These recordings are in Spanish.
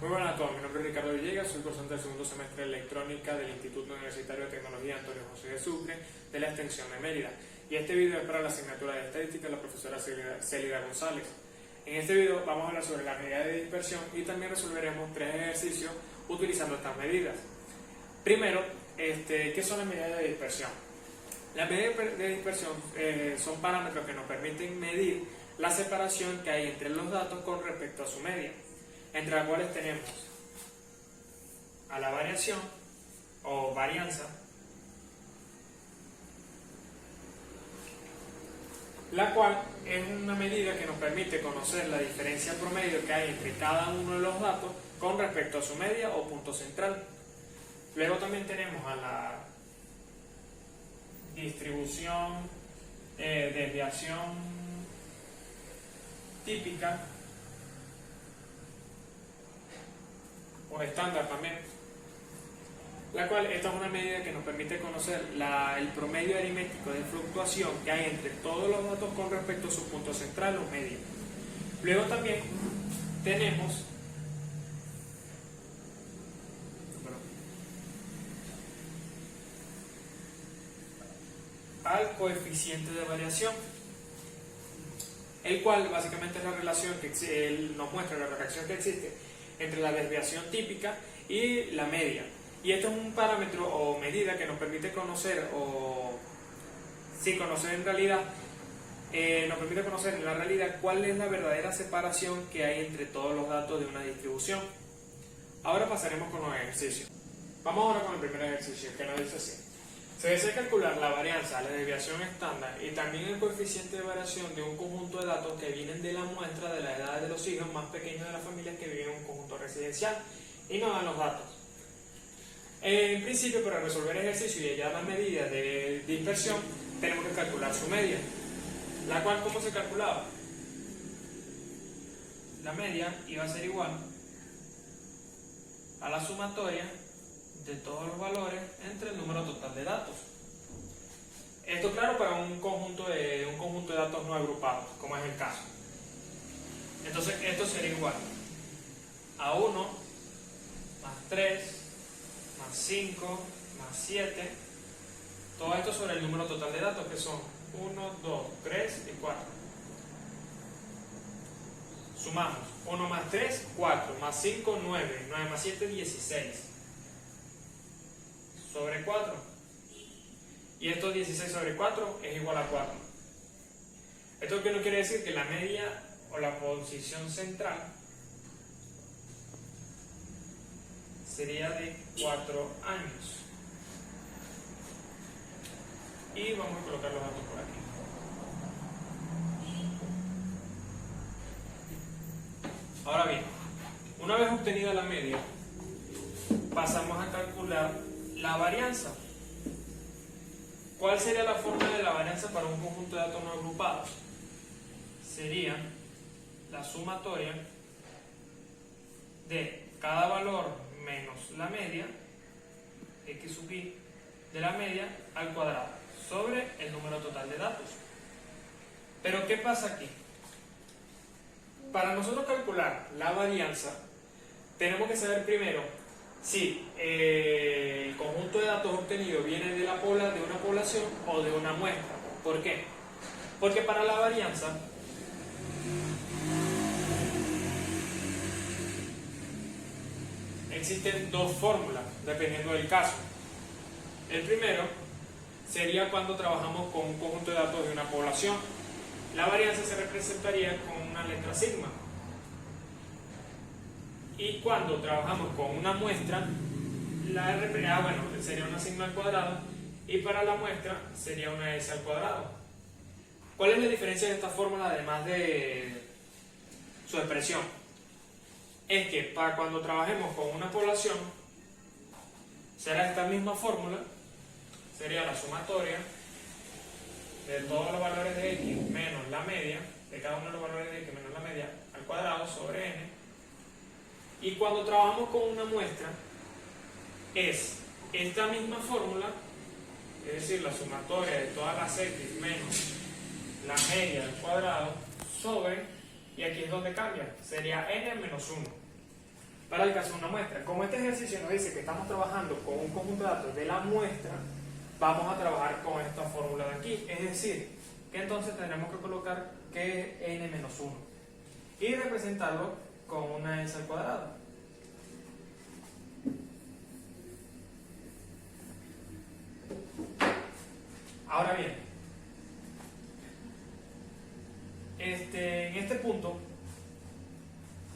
Muy buenas a todos, mi nombre es Ricardo Villegas, soy cursante del segundo semestre de Electrónica del Instituto Universitario de Tecnología Antonio José de Sucre de la extensión de Mérida. Y este video es para la asignatura de Estadística de la profesora Célida González. En este video vamos a hablar sobre la medida de dispersión y también resolveremos 3 ejercicios utilizando estas medidas. Primero, ¿qué son las medidas de dispersión? Las medidas de dispersión son parámetros que nos permiten medir la separación que hay entre los datos con respecto a su media, entre las cuales tenemos a la variación o varianza, la cual es una medida que nos permite conocer la diferencia promedio que hay entre cada uno de los datos con respecto a su media o punto central. Luego también tenemos a la distribución, desviación típica o estándar también, la cual esta es una medida que nos permite conocer el promedio aritmético de fluctuación que hay entre todos los datos con respecto a su punto central o media. Luego también tenemos al coeficiente de variación, el cual básicamente es la relación que él nos muestra, la relación que existe entre la desviación típica y la media. Y esto es un parámetro o medida que nos permite conocer, conocer en realidad, nos permite conocer en la realidad cuál es la verdadera separación que hay entre todos los datos de una distribución. Ahora pasaremos con los ejercicios. Vamos ahora con el primer ejercicio, que nos dice así. Se desea calcular la varianza, la desviación estándar y también el coeficiente de variación de un conjunto de datos que vienen de la muestra de la edad de los hijos más pequeños de las familias que viven en un conjunto residencial y nos dan los datos. En principio, para resolver el ejercicio y hallar las medidas de dispersión, tenemos que calcular su media, la cual, ¿cómo se calculaba? La media iba a ser igual a la sumatoria de todos los valores entre el número total de datos. Esto, claro, para un conjunto de datos no agrupados, como es el caso. Entonces, esto sería igual a 1 más 3 más 5 más 7, todo esto sobre el número total de datos, que son 1, 2, 3 y 4. Sumamos 1 más 3, 4, más 5, 9, 9 más 7, 16 sobre 4, y esto 16 sobre 4 es igual a 4. Esto que no quiere decir que la media o la posición central sería de 4 años. Y vamos a colocar los datos por aquí. Ahora bien, una vez obtenida la media, pasamos a calcular la varianza. ¿Cuál sería la fórmula de la varianza para un conjunto de datos no agrupados? Sería la sumatoria de cada valor menos la media, x sub i, de la media al cuadrado, sobre el número total de datos. Pero ¿qué pasa aquí? Para nosotros calcular la varianza, tenemos que saber primero si el conjunto de datos obtenido viene de una población o de una muestra. ¿Por qué? Porque para la varianza existen dos fórmulas, dependiendo del caso. El primero sería cuando trabajamos con un conjunto de datos de una población. La varianza se representaría con una letra sigma. Y cuando trabajamos con una muestra, sería una sigma al cuadrado, y para la muestra sería una s al cuadrado. ¿Cuál es la diferencia de esta fórmula, además de su expresión? Es que para cuando trabajemos con una población, será esta misma fórmula, sería la sumatoria de todos los valores de x menos la media, de cada uno de los valores de x menos la media, al cuadrado sobre n. Y cuando trabajamos con una muestra, es esta misma fórmula, es decir, la sumatoria de todas las x menos la media al cuadrado sobre, y aquí es donde cambia, sería n menos 1. para el caso de una muestra. Como este ejercicio nos dice que estamos trabajando con un conjunto de datos de la muestra, vamos a trabajar con esta fórmula de aquí. Es decir, que entonces tendremos que colocar que es n-1 y representarlo con una s al cuadrado. Ahora bien, en este punto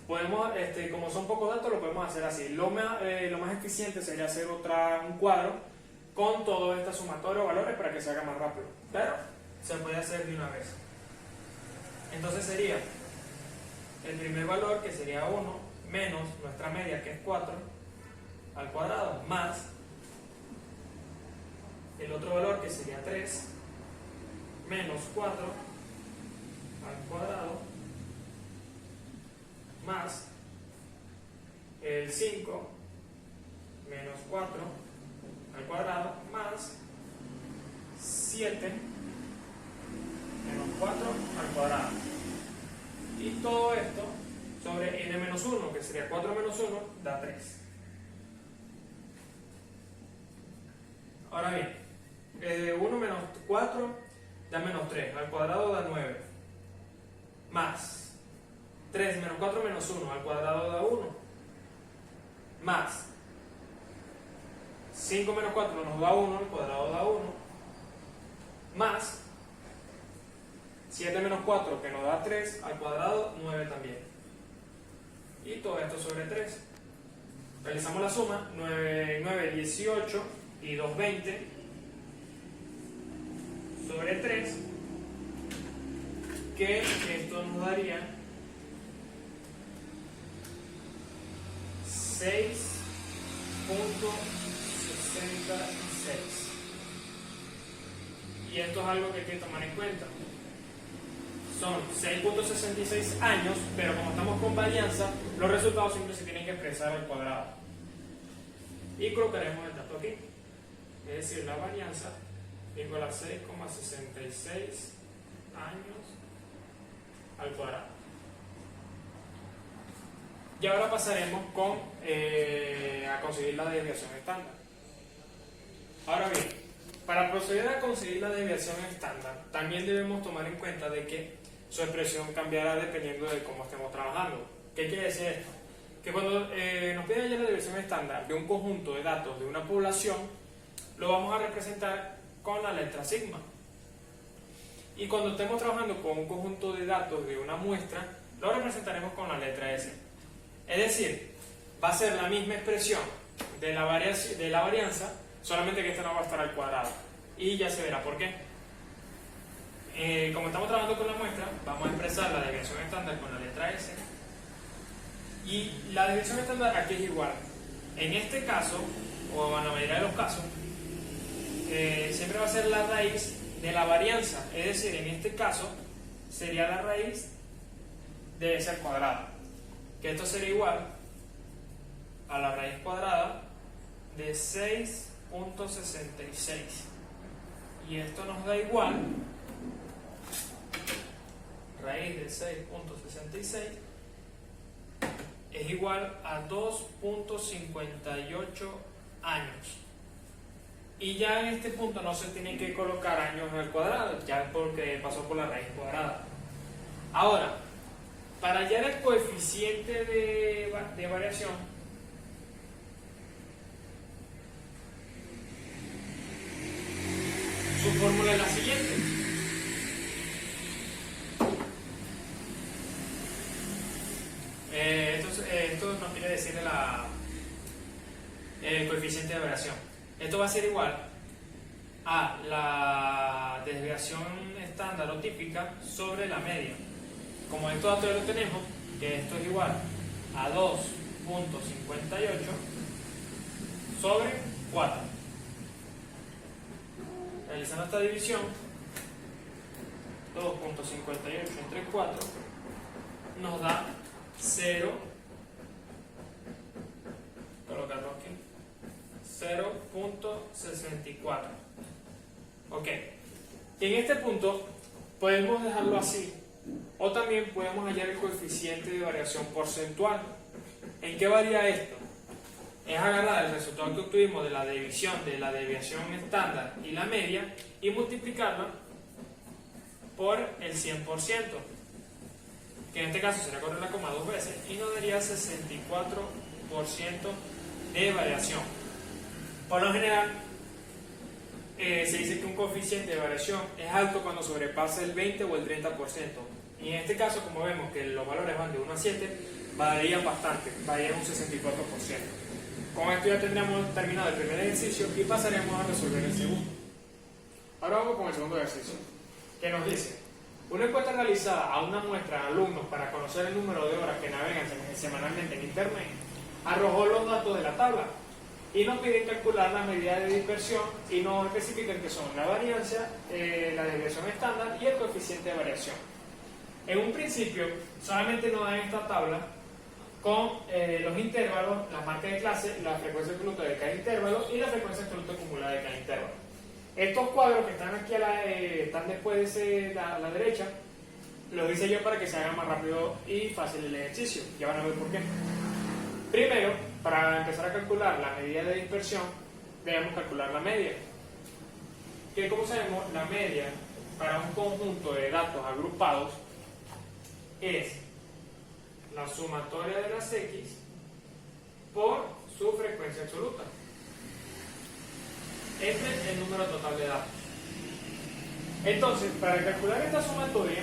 podemos, como son pocos datos, lo podemos hacer así. Lo más eficiente sería hacer un cuadro con todo este sumatorio de valores para que se haga más rápido, pero se puede hacer de una vez. Entonces sería el primer valor, que sería 1, menos nuestra media, que es 4 al cuadrado, más el otro valor, que sería 3, menos 4 al cuadrado, más el 5 menos 4 al cuadrado, más 7 menos 4 al cuadrado. Y todo esto sobre n-1, que sería 4 menos 1, da 3. Ahora bien, 1 menos 4 da menos 3, al cuadrado da 9, más 3 menos 4 menos 1, al cuadrado da 1, más 5 menos 4 nos da 1, al cuadrado da 1, más 7 menos 4, que nos da 3, al cuadrado 9 también. Y todo esto sobre 3. Realizamos la suma, 9, 18 y 2, 20 sobre 3, que esto nos daría 6.66. Y esto es algo que hay que tomar en cuenta. Son 6.66 años, pero como estamos con varianza, los resultados siempre se tienen que expresar al cuadrado. Y colocaremos el dato aquí. Es decir, la varianza igual a 6,66 años al cuadrado. Y ahora pasaremos a conseguir la desviación estándar. Ahora bien, para proceder a conseguir la desviación estándar, también debemos tomar en cuenta de que su expresión cambiará dependiendo de cómo estemos trabajando. ¿Qué quiere decir esto? Que cuando nos piden hallar la desviación estándar de un conjunto de datos de una población, lo vamos a representar con la letra sigma. Y cuando estemos trabajando con un conjunto de datos de una muestra, lo representaremos con la letra S. Es decir, va a ser la misma expresión de la varianza, solamente que esta no va a estar al cuadrado. Y ya se verá por qué. Como estamos trabajando con la muestra, vamos a expresar la desviación estándar con la letra S. Y la desviación estándar aquí es igual. En este caso, o en la mayoría de los casos, siempre va a ser la raíz de la varianza. Es decir, en este caso, sería la raíz de S al cuadrado. Que esto sería igual a la raíz cuadrada de 6.66. Y esto nos da igual, raíz de 6.66 es igual a 2.58 años. Y ya en este punto no se tienen que colocar años al cuadrado, ya porque pasó por la raíz cuadrada. Ahora, para hallar el coeficiente de variación, su fórmula es la siguiente. Esto nos quiere decir el coeficiente de variación. Esto va a ser igual a la desviación estándar o típica sobre la media. Como esto datos ya lo tenemos, que esto es igual a 2.58 sobre 4. Realizando esta división, 2.58 entre 4 nos da 0, colocarlo aquí, 0.64. Ok, y en este punto podemos dejarlo así, o también podemos hallar el coeficiente de variación porcentual, ¿En qué varía esto? Es agarrar el resultado que obtuvimos de la división de la desviación estándar y la media y multiplicarlo por el 100%, que en este caso será correrla como 2 veces y nos daría 64% de variación. Por lo general, se dice que un coeficiente de variación es alto cuando sobrepasa el 20 o el 30%. Y en este caso, como vemos que los valores van de 1 a 7, varían bastante, varían un 64%. Con esto ya tendríamos terminado el primer ejercicio y pasaremos a resolver el segundo. Ahora vamos con el segundo ejercicio, que nos dice: una encuesta realizada a una muestra de alumnos para conocer el número de horas que navegan semanalmente en Internet arrojó los datos de la tabla y nos piden calcular la medida de dispersión y nos especifican que son la varianza, la desviación estándar y el coeficiente de variación. En un principio solamente nos dan esta tabla con los intervalos, las marcas de clase, la frecuencia absoluta de cada intervalo y la frecuencia absoluta acumulada de cada intervalo. Estos cuadros que están aquí están después de a la derecha, los hice yo para que se haga más rápido y fácil el ejercicio. Ya van a ver por qué. Primero, para empezar a calcular la medida de dispersión, debemos calcular la media. Que como sabemos, la media para un conjunto de datos agrupados es la sumatoria de las X por su frecuencia absoluta entre el número total de datos. Entonces, para calcular esta sumatoria,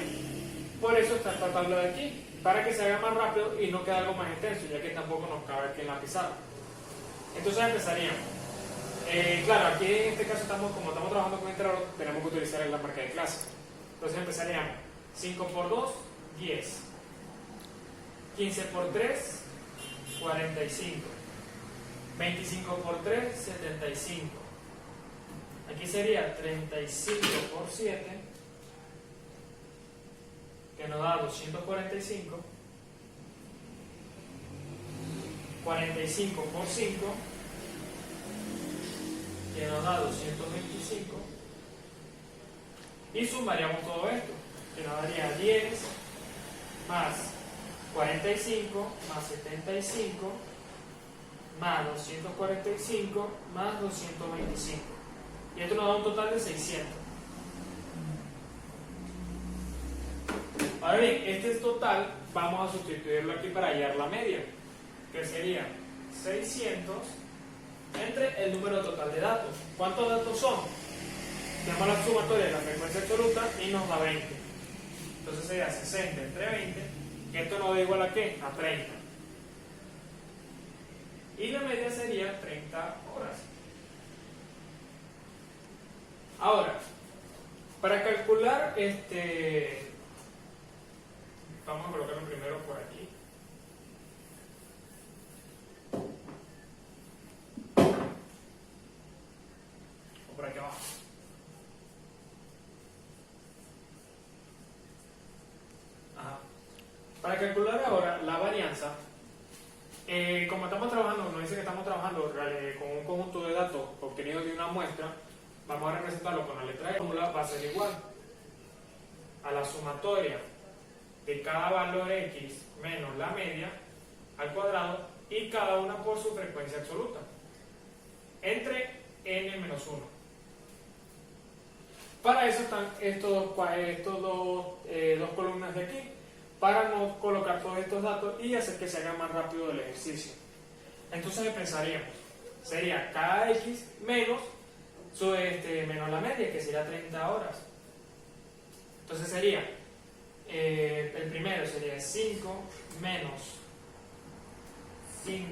por eso está esta tabla de aquí, para que se haga más rápido y no quede algo más extenso, ya que tampoco nos cabe aquí en la pizarra. Entonces empezaríamos. Claro, aquí en este caso, como estamos trabajando con intervalos, tenemos que utilizar la marca de clase. Entonces empezaríamos: 5 por 2, 10. 15 por 3, 45. 25 por 3, 75. Aquí sería 35 por 7, que nos da 245. 45 por 5, que nos da 225. Y sumaríamos todo esto, que nos daría 10 más 45 más 75 más 245 más 225. Y esto nos da un total de 600. Ahora bien, este total vamos a sustituirlo aquí para hallar la media, que sería 600 entre el número total de datos. ¿Cuántos datos son? Tenemos la sumatoria de la frecuencia absoluta y nos da 20. Entonces sería 60 entre 20, que esto nos da igual a ¿qué? A 30. Y la media sería 30 horas. Ahora, para calcular vamos a colocarlo primero por aquí. O por aquí abajo. Ajá. Para calcular ahora la varianza, como estamos trabajando, nos dice que estamos trabajando con un conjunto de datos obtenidos de una muestra, vamos a representarlo con la letra E. La fórmula va a ser igual a la sumatoria de cada valor X menos la media al cuadrado y cada una por su frecuencia absoluta entre n menos 1. Para eso están estos dos columnas de aquí, para no colocar todos estos datos y hacer que se haga más rápido el ejercicio. Entonces pensaríamos, sería cada X menos menos la media, que sería 30 horas. Entonces sería, el primero sería 5 menos 5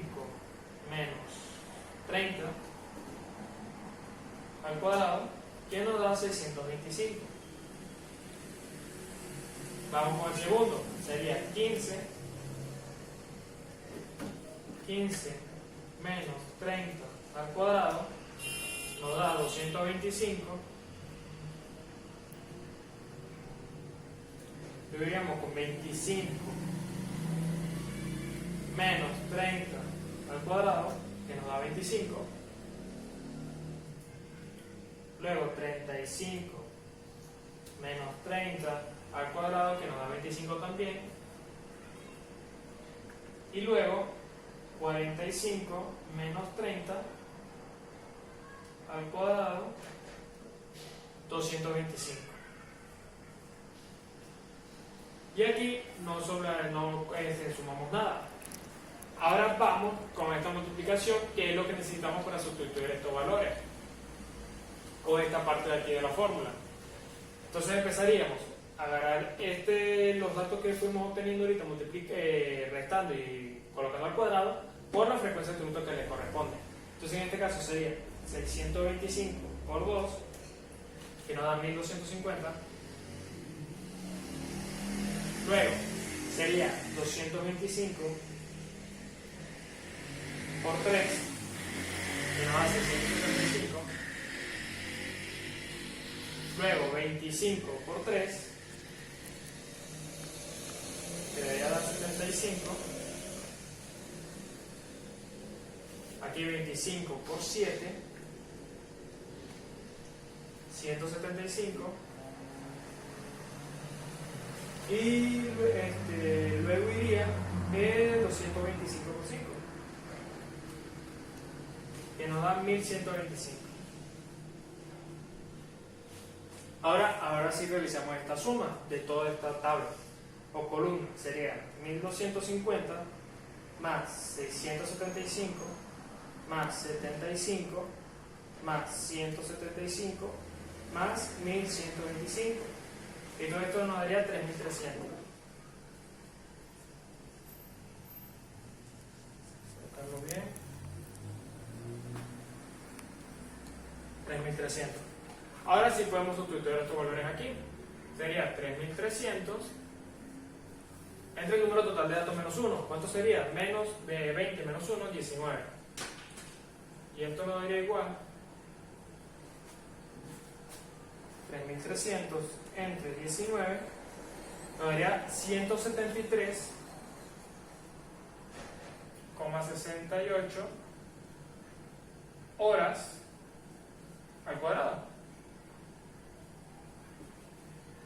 menos 30 al cuadrado, que nos da 625. Vamos con el segundo, sería 15 menos 30 al cuadrado, nos da 225. Dividiríamos con 25 menos 30 al cuadrado, que nos da 25. Luego 35 menos 30 al cuadrado, que nos da 25 también. Y luego 45 menos 30 al cuadrado, 225. Y aquí no sumamos nada. Ahora vamos con esta multiplicación, que es lo que necesitamos para sustituir estos valores, o esta parte de aquí de la fórmula. Entonces empezaríamos a agarrar los datos que fuimos obteniendo ahorita, restando y colocando al cuadrado, por la frecuencia de tributo que le corresponde. Entonces en este caso sería 625 por 2, que nos da 1250. Luego sería 225 por 3, que nos da 675. Luego 25 por 3, que debería dar 75. Aquí 25 por 7, 175. Y luego iría 225 por 5, que nos da 1125. Ahora sí realizamos esta suma de toda esta tabla o columna. Sería 1250 más 675 más 75 más 175 más 1125. Y todo esto nos daría 3300. Colocarlo bien. 3300. Ahora sí podemos sustituir estos valores aquí. Sería 3300 entre el número total de datos menos 1. ¿Cuánto sería? Menos de 20 menos 1, 19. Y esto nos daría igual 3300 entre 19 nos daría 173,68 horas al cuadrado.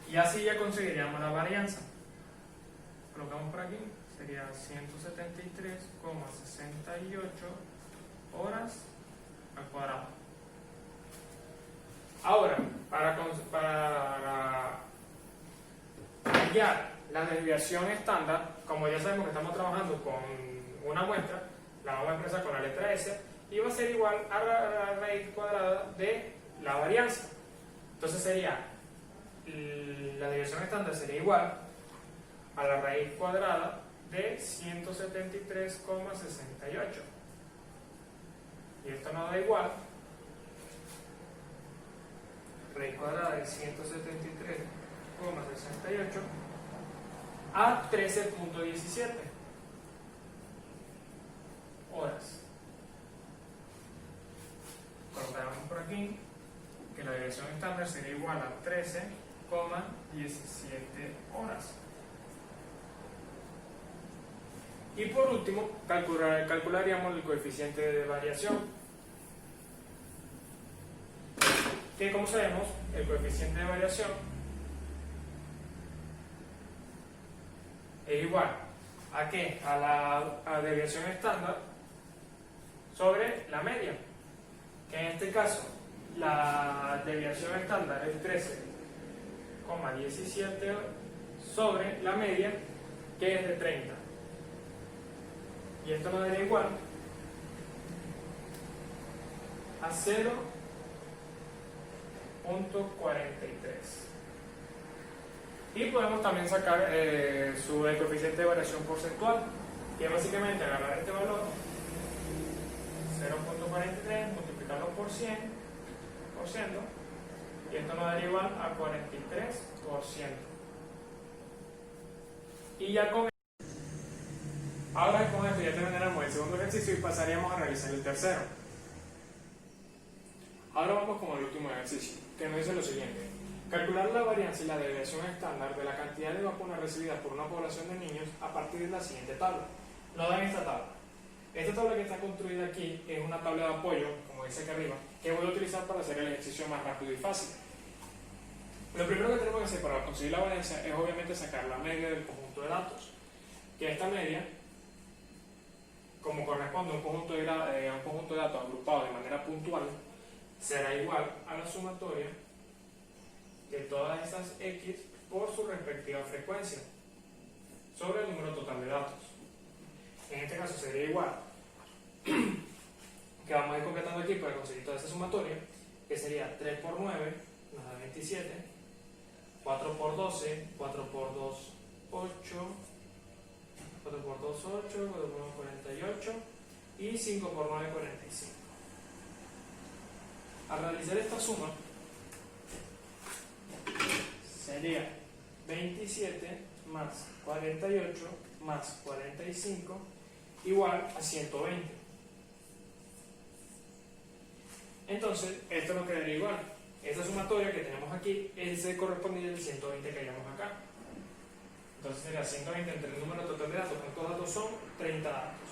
Y así ya conseguiríamos la varianza. Colocamos por aquí, sería 173,68 horas al cuadrado. Ahora, para hallar la desviación estándar, como ya sabemos que estamos trabajando con una muestra, la vamos a expresar con la letra S, y va a ser igual a la raíz cuadrada de la varianza. Entonces sería, la desviación estándar sería igual a la raíz cuadrada de 173,68. Y esto nos da igual raíz cuadrada de 173,68 a 13.17 horas. Colocamos por aquí que la desviación estándar sería igual a 13,17 horas. Y por último, calcularíamos el coeficiente de variación, que como sabemos, el coeficiente de variación es igual ¿a qué? A la desviación estándar sobre la media, que en este caso la desviación estándar es 13,17 sobre la media, que es de 30. Y esto nos daría igual a 0.43. Y podemos también sacar el coeficiente de variación porcentual, que es básicamente agarrar este valor, 0.43, multiplicarlo por 100%, y esto nos daría igual a 43%. Y ya ahora con esto ya terminaremos el segundo ejercicio y pasaríamos a realizar el tercero. Ahora vamos con el último ejercicio, que nos dice lo siguiente: calcular la varianza y la desviación estándar de la cantidad de vacunas recibidas por una población de niños a partir de la siguiente tabla. Nos dan esta tabla. Esta tabla que está construida aquí es una tabla de apoyo, como dice aquí arriba, que voy a utilizar para hacer el ejercicio más rápido y fácil. Lo primero que tenemos que hacer para conseguir la varianza es obviamente sacar la media del conjunto de datos, que esta media, como corresponde datos agrupados de manera puntual será igual a la sumatoria de todas estas x por su respectiva frecuencia sobre el número total de datos. En este caso sería igual, que vamos a ir completando aquí para conseguir toda esa sumatoria, que sería 3 por 9 nos da 27, 4 por 12, 4 por 2, 8, 4 por 2, 8, 4 por 1, 48 y 5 por 9, 45. Al realizar esta suma, sería 27 más 48 más 45 igual a 120. Entonces, esto nos quedaría igual. Esta sumatoria que tenemos aquí es el correspondiente al 120 que hallamos acá. Entonces sería 120 entre el número total de datos. ¿Cuántos datos son? 30 datos.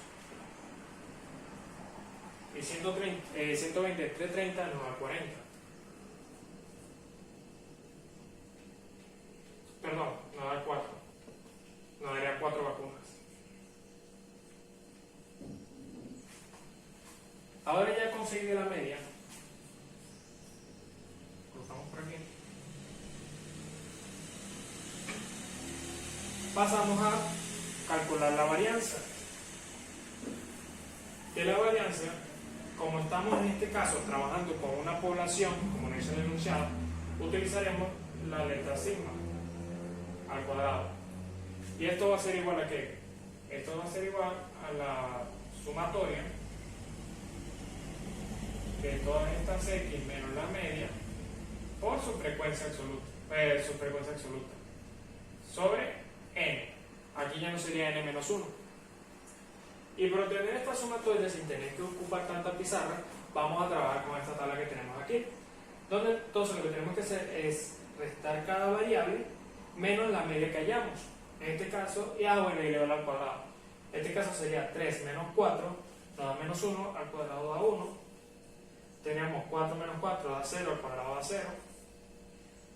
Y 120 entre 30 nos da 40. Perdón, nos da 4. Nos daría 4 vacunas. Ahora ya conseguí la media. Cruzamos por aquí. Pasamos a calcular la varianza. Que la varianza, como estamos en este caso trabajando con una población, como nos dice el enunciado, utilizaremos la letra sigma al cuadrado. Y esto va a ser igual a ¿qué? Esto va a ser igual a la sumatoria de todas estas x menos la media por su frecuencia absoluta, sobre n. Aquí ya no sería n menos 1. Y para obtener esta sumatoria sin tener que ocupar tanta pizarra, vamos a trabajar con esta tabla que tenemos aquí, donde entonces lo que tenemos que hacer es restar cada variable menos la media que hallamos. En este caso, y elevarla al cuadrado. En este caso sería 3 menos 4 nos da menos 1, al cuadrado da 1. Teníamos 4 menos 4 da 0, al cuadrado da 0.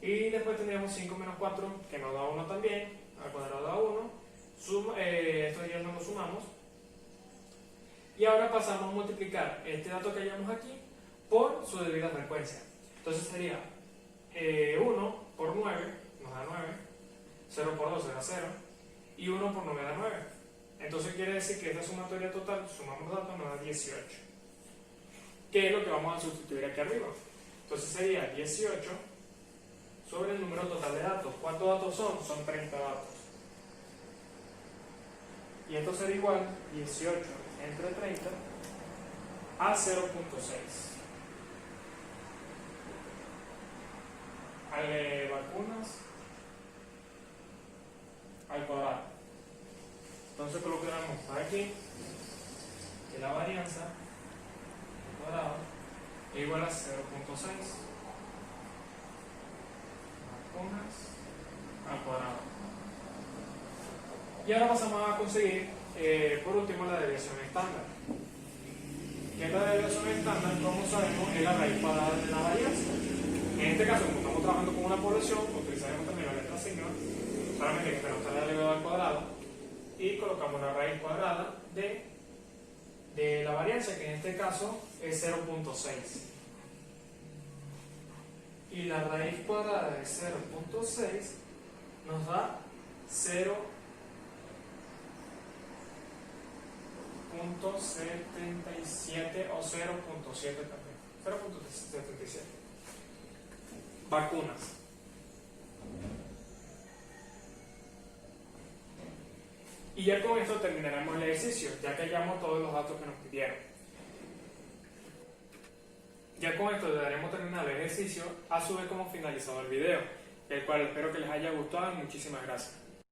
Y después tendríamos 5 menos 4 que nos da 1 también, al cuadrado da 1. Esto ya no lo sumamos. Y ahora pasamos a multiplicar este dato que hallamos aquí por su debida frecuencia. Entonces sería 1 por 9 nos da 9, 0 por 12 da 0 y 1 por 9 da 9. Entonces quiere decir que esta sumatoria total, sumamos datos, nos da 18. ¿Qué es lo que vamos a sustituir aquí arriba? Entonces sería 18 sobre el número total de datos. ¿Cuántos datos son? Son 30 datos. Y esto será igual 18 entre 30 a 0.6. Vacunas al cuadrado. Entonces colocaremos por aquí que la varianza al cuadrado es igual a 0.6. Vacunas al cuadrado. Y ahora pasamos a conseguir por último la desviación estándar. ¿Qué es la desviación estándar? Como sabemos, es la raíz cuadrada de la varianza. En este caso, como estamos trabajando con una población, utilizaremos también la letra sigma, solamente que tenemos que estar elevado al cuadrado, y colocamos la raíz cuadrada de la varianza, que en este caso es 0.6. Y la raíz cuadrada de 0.6 nos da 0.77 o 0.7 también. 0.77. Vacunas. Y ya con esto terminaremos el ejercicio, ya que hallamos todos los datos que nos pidieron. Ya con esto daremos terminado el ejercicio, a su vez como finalizado el video, el cual espero que les haya gustado y muchísimas gracias.